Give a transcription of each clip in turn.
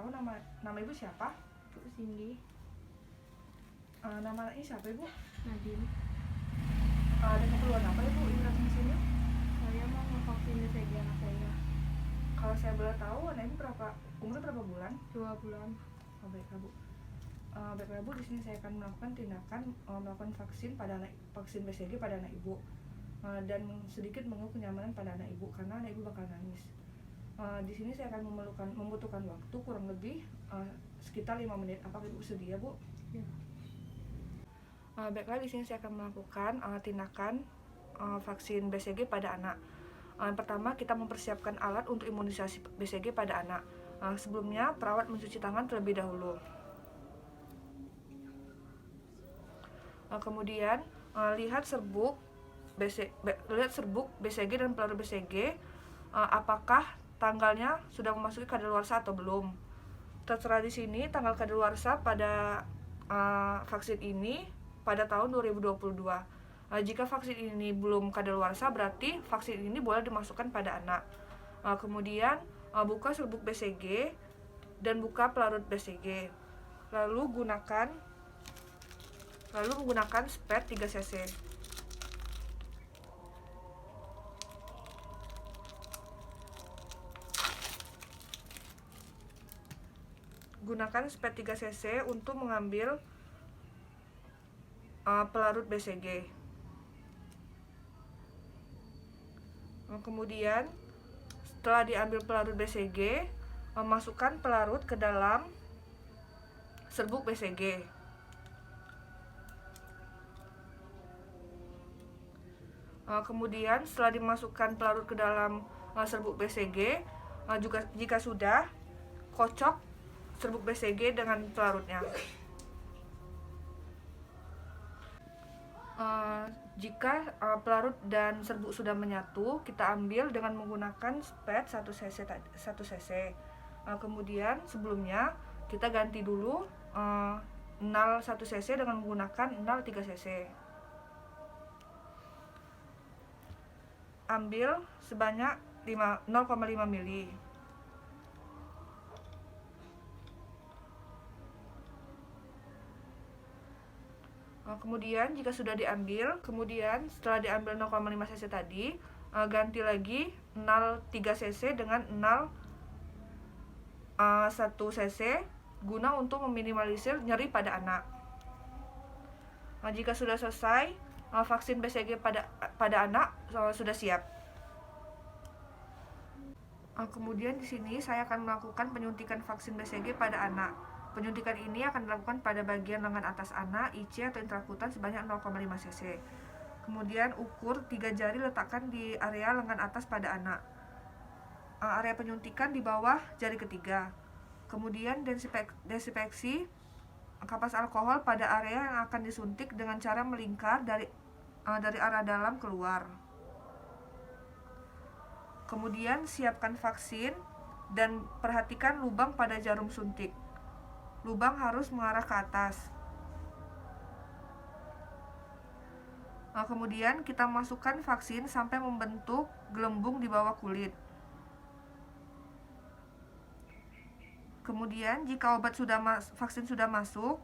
tahu nama ibu siapa? Bu Cindy. Nama anaknya siapa ibu? Nadine. Ada keperluan apa ibu ini datang ke sini? Saya mau ngevaksin BCG anak saya. Kalau saya boleh tahu anak ibu umurnya berapa bulan? 2 bulan. Oh, baiklah bu. Baiklah bu, di sini saya akan melakukan tindakan melakukan vaksin BCG pada anak ibu dan sedikit mengganggu kenyamanan pada anak ibu karena anak ibu bakal nangis. Di sini saya akan membutuhkan waktu kurang lebih sekitar 5 menit. Apakah ibu sedia bu? Ya. Baiklah, di sini saya akan melakukan tindakan vaksin BCG pada anak. Yang pertama, kita mempersiapkan alat untuk imunisasi BCG pada anak. Sebelumnya, perawat mencuci tangan terlebih dahulu. Kemudian, lihat serbuk BCG dan pelarut BCG, apakah tanggalnya sudah memasuki kadaluarsa atau belum. Tertera di sini tanggal kadaluarsa pada vaksin ini pada tahun 2022. Jika vaksin ini belum kadaluarsa, berarti vaksin ini boleh dimasukkan pada anak. Kemudian buka serbuk BCG dan buka pelarut BCG. Lalu menggunakan spet 3 cc. Gunakan spet 3 cc untuk mengambil pelarut BCG. Kemudian setelah diambil pelarut BCG, masukkan pelarut ke dalam serbuk BCG. Kemudian setelah dimasukkan pelarut ke dalam serbuk BCG, jika sudah, kocok serbuk BCG dengan pelarutnya. Jika pelarut dan serbuk sudah menyatu, kita ambil dengan menggunakan spet 1 cc. Kemudian sebelumnya kita ganti dulu nal 1 cc dengan menggunakan nal 3 cc. Ambil sebanyak 0,5 ml. Kemudian jika sudah diambil, setelah diambil 0,5 cc tadi, ganti lagi nal 3 cc dengan nal 1 cc guna untuk meminimalisir nyeri pada anak. Jika sudah selesai, vaksin BCG pada anak sudah siap. Kemudian di sini saya akan melakukan penyuntikan vaksin BCG pada anak. Penyuntikan ini akan dilakukan pada bagian lengan atas anak, IC atau intrakutan sebanyak 0,5 cc. Kemudian ukur 3 jari letakkan di area lengan atas pada anak. Area penyuntikan di bawah jari ketiga. Kemudian desinfeksi kapas alkohol pada area yang akan disuntik dengan cara melingkar dari arah dalam keluar. Kemudian siapkan vaksin dan perhatikan lubang pada jarum suntik. Lubang harus mengarah ke atas. Kemudian kita masukkan vaksin sampai membentuk gelembung di bawah kulit. Kemudian jika vaksin sudah masuk,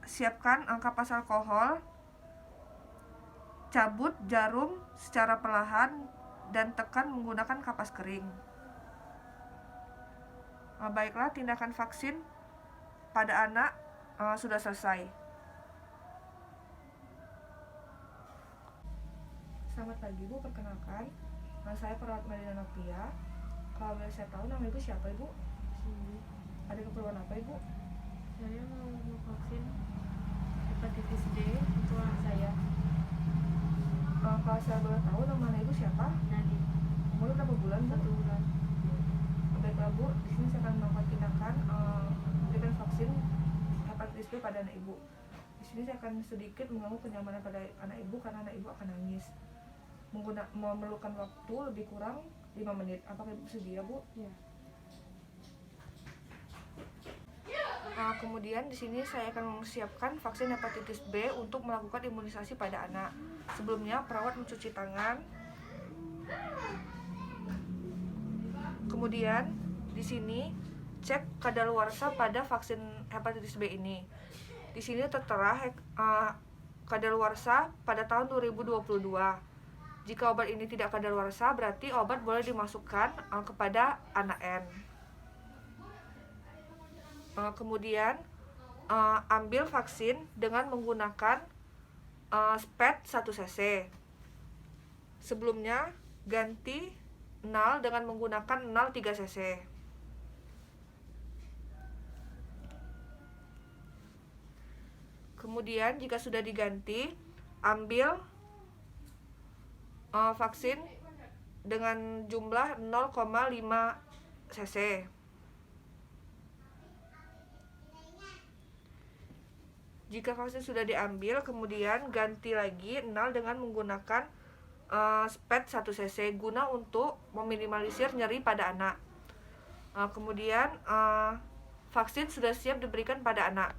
siapkan kapas alkohol, cabut jarum secara perlahan dan tekan menggunakan kapas kering. Baiklah, tindakan vaksin pada anak sudah selesai. Selamat pagi Bu, perkenalkan, saya perawat Medina Novia. Kalau boleh saya tahu nama Ibu siapa Ibu? Cindy. Ada keperluan apa Ibu? Saya mau vaksin hepatitis D untuk anak saya. Kalau saya boleh tahu nama Ibu siapa? Nadine. Umur berapa bulan Bu? 1 bulan. Baiklah Bu, di sini saya akan melakukan tindakan memberikan vaksin hepatitis B pada anak Ibu. Di sini saya akan sedikit mengganggu kenyamanan pada anak Ibu karena anak Ibu akan nangis. Memerlukan waktu lebih kurang 5 menit. Apakah Ibu sedia Bu? Ya. Kemudian di sini saya akan mempersiapkan vaksin hepatitis B untuk melakukan imunisasi pada anak. Sebelumnya perawat mencuci tangan. Kemudian di sini mengecek kadaluarsa pada vaksin hepatitis B ini. Di sini tertera kadaluarsa pada tahun 2022. Jika obat ini tidak kadaluarsa, berarti obat boleh dimasukkan kepada anak N. Kemudian ambil vaksin dengan menggunakan SPED 1 cc. Sebelumnya ganti NAL dengan menggunakan NAL 3 cc. Kemudian jika sudah diganti, ambil vaksin dengan jumlah 0,5 cc. Jika vaksin sudah diambil, kemudian ganti lagi NAL dengan menggunakan SPED 1 cc guna untuk meminimalisir nyeri pada anak. Kemudian vaksin sudah siap diberikan pada anak.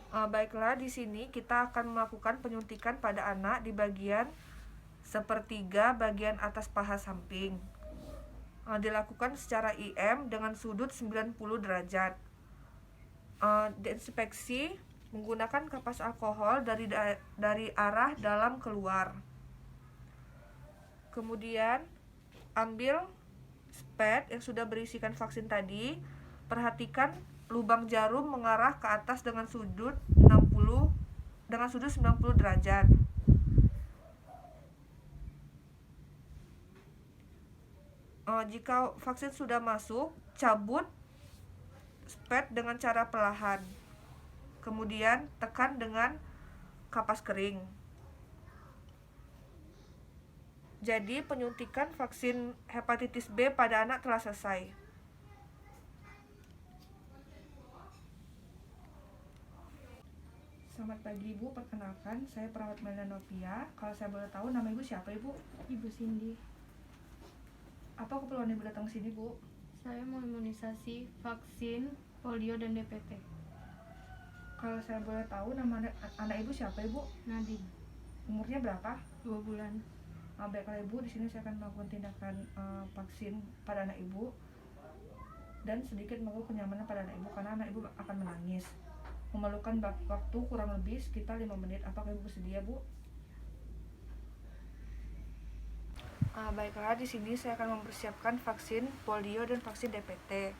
Baiklah, di sini kita akan melakukan penyuntikan pada anak di bagian sepertiga bagian atas paha samping. Dilakukan secara IM dengan sudut 90 derajat. Desinfeksi menggunakan kapas alkohol dari arah dalam keluar. Kemudian ambil SPED yang sudah berisikan vaksin tadi. Perhatikan lubang jarum mengarah ke atas dengan sudut 90 derajat. Jika vaksin sudah masuk, cabut SPED dengan cara perlahan. Kemudian tekan dengan kapas kering. Jadi penyuntikan vaksin hepatitis B pada anak telah selesai. Selamat pagi Ibu, perkenalkan saya perawat Melina Novia. Kalau saya boleh tahu nama Ibu siapa Ibu? Ibu Cindy. Apa keperluan Ibu datang ke sini Bu? Saya mau imunisasi vaksin polio dan DPT. Kalau saya boleh tahu nama anak Ibu siapa Ibu? Nadine, Umurnya berapa? 2 bulan. Baiklah Ibu, di sini saya akan melakukan tindakan vaksin pada anak Ibu dan sedikit mengganggu kenyamanan pada anak Ibu karena anak Ibu akan menangis. Memerlukan waktu kurang lebih sekitar 5 menit. Apakah Ibu bersedia, Bu? Baiklah, di sini saya akan mempersiapkan vaksin polio dan vaksin DPT.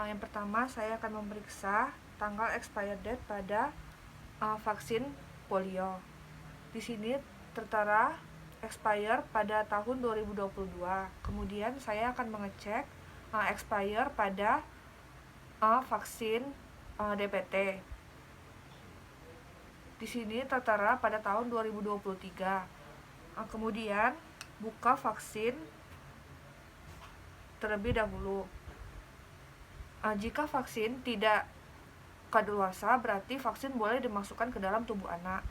Yang pertama, saya akan memeriksa tanggal expired date pada vaksin polio. Di sini tertera expire pada tahun 2022. Kemudian saya akan mengecek expire pada vaksin DPT. Di sini tertera pada tahun 2023. Kemudian buka vaksin terlebih dahulu. Jika vaksin tidak kadaluarsa, berarti vaksin boleh dimasukkan ke dalam tubuh anak.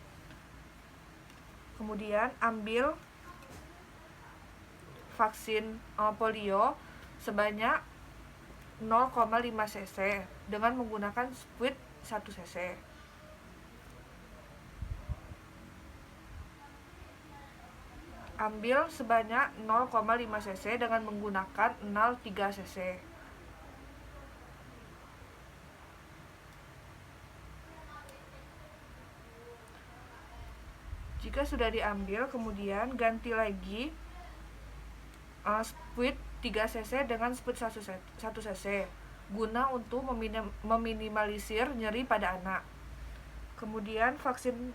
Kemudian ambil vaksin polio sebanyak 0,5 cc dengan menggunakan SPED 1 cc. Ambil sebanyak 0,5 cc dengan menggunakan NAL 3 cc. Jika sudah diambil, kemudian ganti lagi SPED 3 cc dengan SPED 1 cc guna untuk meminimalisir nyeri pada anak. Kemudian vaksin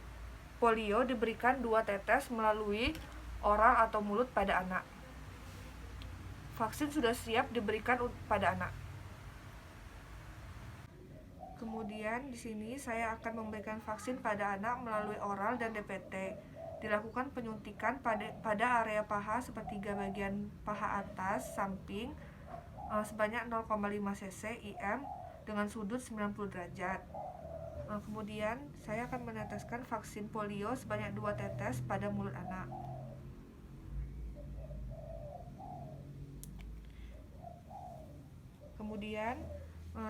polio diberikan 2 tetes melalui oral atau mulut pada anak. Vaksin sudah siap diberikan pada anak. Kemudian di sini saya akan memberikan vaksin pada anak melalui oral dan DPT. Dilakukan penyuntikan pada area paha sepertiga bagian paha atas samping sebanyak 0,5 cc IM dengan sudut 90 derajat. Kemudian saya akan meneteskan vaksin polio sebanyak 2 tetes pada mulut anak. Kemudian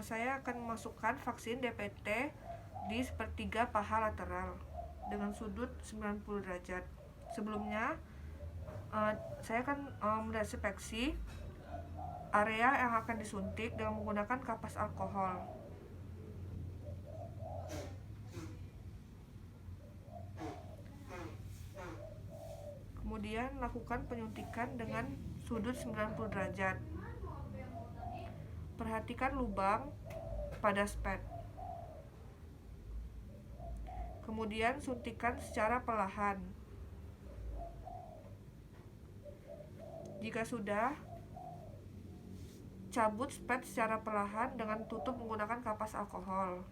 saya akan memasukkan vaksin DPT di sepertiga paha lateral dengan sudut 90 derajat. Sebelumnya saya akan mendesinfeksi area yang akan disuntik dengan menggunakan kapas alkohol. Kemudian lakukan penyuntikan dengan sudut 90 derajat. Perhatikan lubang pada spet. Kemudian suntikan secara perlahan. Jika sudah, cabut spet secara perlahan dengan tutup menggunakan kapas alkohol.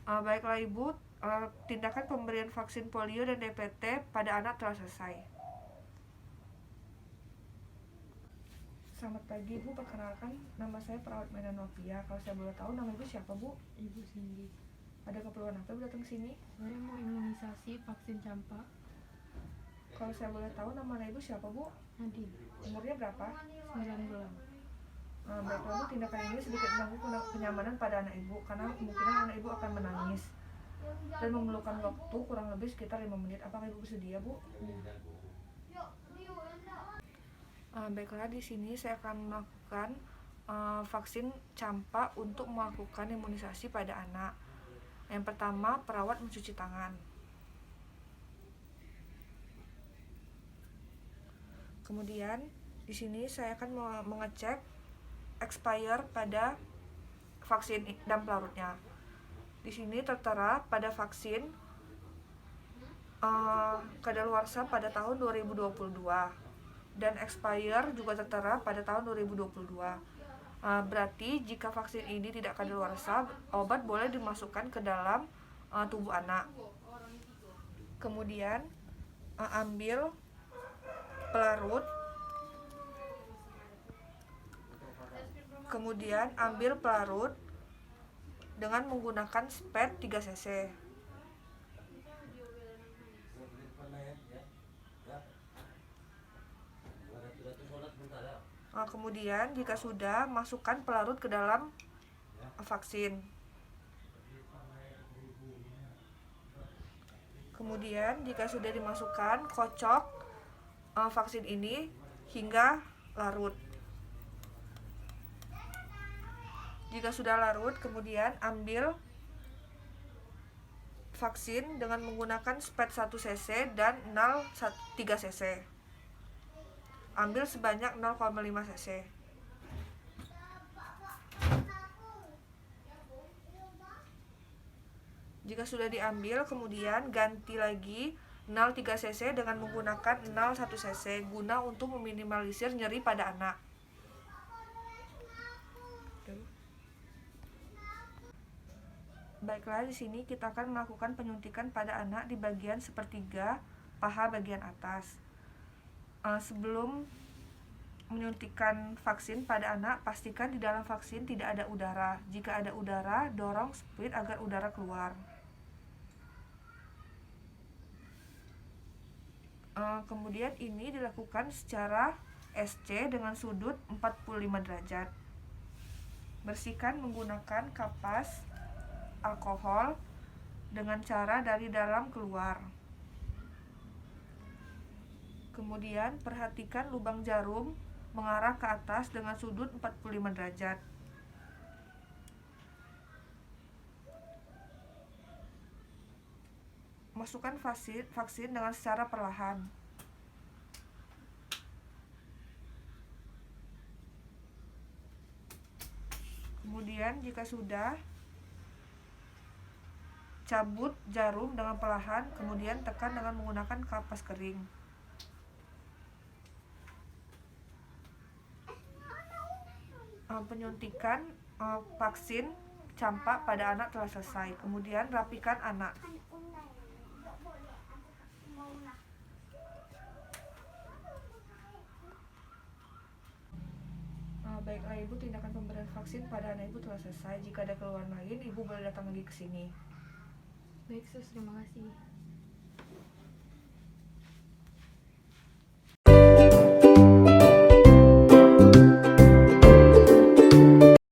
Baiklah Ibu, tindakan pemberian vaksin polio dan DPT pada anak telah selesai. Selamat pagi Bu, perkenalkan nama saya Perawat Mena Novia. Kalau saya boleh tahu nama Ibu siapa Bu? Ibu Cindy. Ada keperluan apa Ibu datang sini? Saya mau imunisasi vaksin campak. Kalau saya boleh tahu nama Ibu siapa Bu? Nadine, Umurnya berapa? 9 bulan. Baiklah Bu, tindakan ini sedikit mengganggu kenyamanan pada anak Ibu karena kemungkinan anak Ibu akan menangis dan memerlukan waktu kurang lebih sekitar 5 menit. Apakah Ibu bersedia Bu? Baiklah, di sini saya akan melakukan vaksin campak untuk melakukan imunisasi pada anak. Yang pertama, perawat mencuci tangan. Kemudian di sini saya akan mengecek expire pada vaksin dan pelarutnya. Di sini tertera pada vaksin kadaluarsa pada tahun 2022 dan expire juga tertera pada tahun 2022. Berarti jika vaksin ini tidak kadaluarsa, obat boleh dimasukkan ke dalam tubuh anak. Kemudian ambil pelarut. Kemudian ambil pelarut dengan menggunakan spet 3 cc. Kemudian jika sudah, masukkan pelarut ke dalam vaksin. Kemudian jika sudah dimasukkan, kocok vaksin ini hingga larut. Jika sudah larut, kemudian ambil vaksin dengan menggunakan spet 1 cc dan 3 cc. Ambil sebanyak 0,5 cc. Jika sudah diambil, kemudian ganti lagi 0,3 cc dengan menggunakan 0,1 cc guna untuk meminimalisir nyeri pada anak. Baiklah, di sini kita akan melakukan penyuntikan pada anak di bagian sepertiga paha bagian atas. Sebelum menyuntikkan vaksin pada anak, pastikan di dalam vaksin tidak ada udara. Jika ada udara, dorong speed agar udara keluar. Kemudian ini dilakukan secara SC dengan sudut 45 derajat. Bersihkan menggunakan kapas alkohol dengan cara dari dalam keluar. Kemudian perhatikan lubang jarum mengarah ke atas dengan sudut 45 derajat. Masukkan vaksin dengan secara perlahan. Kemudian jika sudah, cabut jarum dengan perlahan, kemudian tekan dengan menggunakan kapas kering. Penyuntikan vaksin campak pada anak telah selesai. Kemudian rapikan anak. Baiklah Ibu, tindakan pemberian vaksin pada anak Ibu telah selesai. Jika ada keluhan lain, Ibu boleh datang lagi ke sini. Baik, Sus, terima kasih.